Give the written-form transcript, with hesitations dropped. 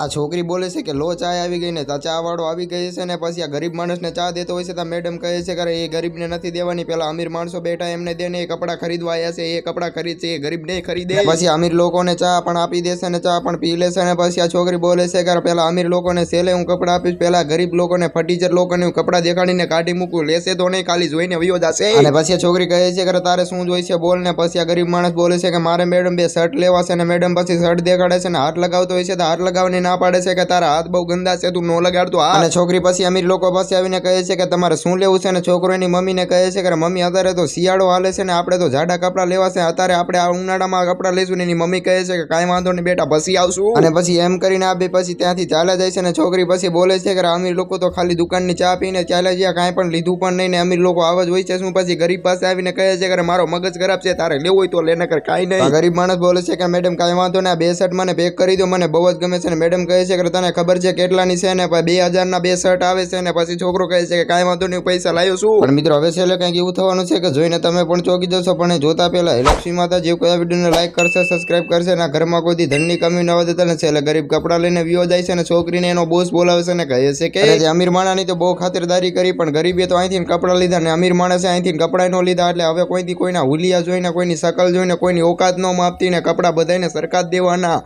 આ છોકરી બોલે છે કે લો ચા આવી ગઈ ને ચા વાળો આવી ગઈ છે ને પછી આ ગરીબ માણસને ચા દેતો હોય છે તો મેડમ કહે છે કે એ ગરીબને નથી દેવાની, પેલા અમીર માણસો બેઠા એમને દે ને એ કપડાં ખરીદવા આવ્યા છે, એ કપડાં ખરીદશે, એ ગરીબ નહીં ખરીદે. પછી અમીર લોકોને ચા પણ આપી દેશે ને ચા પણ પી લેશે ને પછી આ છોકરી બોલે છે કે પેલા અમીર લોકોને સેલે હું કપડાં આપીશ, પેલા ગરીબ લોકોને ફટીચર લોકોને હું કપડાં દેખાડીને કાઢી મૂકું, લેશે તો નહીં ખાલી જોઈને વયો જશે. અને પછી આ છોકરી કહે છે કે તારે શું જોઈ છે બોલ ને પછી આ ગરીબ માણસ બોલે છે કે મારે મેડમ 2 શર્ટ લેવા છે ને મેડમ પછી શર્ટ દેખાડે છે ને હાથ લગાવતો હોય છે તો હાથ લગાવવાની ના પાડે છે કે તારા હાથ બહુ ગંદા છે તું નો લગાડતો. અને છોકરી પછી અમીર લોકો પાસે આવીને કહે છે કે તમારે શું લેવું છે ને છોકરો એની મમ્મીને કહે છે કે મમ્મી અત્યારે તો શિયાળો હાલે છે ને આપણે તો જાડા કપડાં લેવા છે, અત્યારે આપણે આ ઉનાળામાં કપડાં લઈશું ને એની મમ્મી કહે છે કે કાંઈ વાંધો નહીં બેટા પછી આવશું. અને પછી એમ કરીને આ બે પછી ત્યાંથી ચાલ્યા જાય છે ને છોકરી પછી બોલે છે કે અમીર લોકો તો ખાલી દુકાનની ચા પીને ચાલ્યા ગયા, કાંઈ પણ લીધું પણ નહીં ને અમીર લોકો આવા જ હોય છે શું. પછી ગરીબ પાસે આવીને કહે છે કે મારો મગજ ખરાબ છે, તારે લેવું હોય તો લે નકર કાંઈ નહીં. ગરીબ માણસ બોલે છે કે મેડમ કાંઈ વાંધો ને આ 2 શર્ટ મને પેક કરી દો, મને બહુ જ ગમે છે ને મેડમ કહે છે કે તને ખબર છે કેટલાની છે ને 2000 ના 2 શર્ટ આવે છે ને પછી છોકરો કહે છે કે કાંઈ વાંધો નહીં પૈસા લાવ્યો છું. પણ મિત્રો હવે છેલ્લે કંઈક એવું થવાનું છે કે જોઈને તમે પણ ચોંકી જશો, પણ જોતા પહેલા લક્ષ્મી માતા જે કોઈ આ વિડીયોને લાઈક કરશે સબસ્ક્રાઇબ કરશે ને ઘરમાં કોઈ ધનની કમી ન વધે ને છેલ્લે ગરીબ કપડાં લઈને વિયો જાય છે ને છોકરીને એનો બોસ બોલાવે છે ને કહે છે કે અમીર માણાની તો બહુ ખાતરદારી કરી પણ ગરીબે તો અહીંથી કપડાં લીધા ને અમીર માણસે અહીંથી કપડાં ન લીધા, એટલે હવે કોઈથી કોઈના હુલિયા જોઈને કોઈની શકલ જોઈને કોઈની ઓકાત ન માપતી ને કપડાં બધાને સરખા જ દેવાના.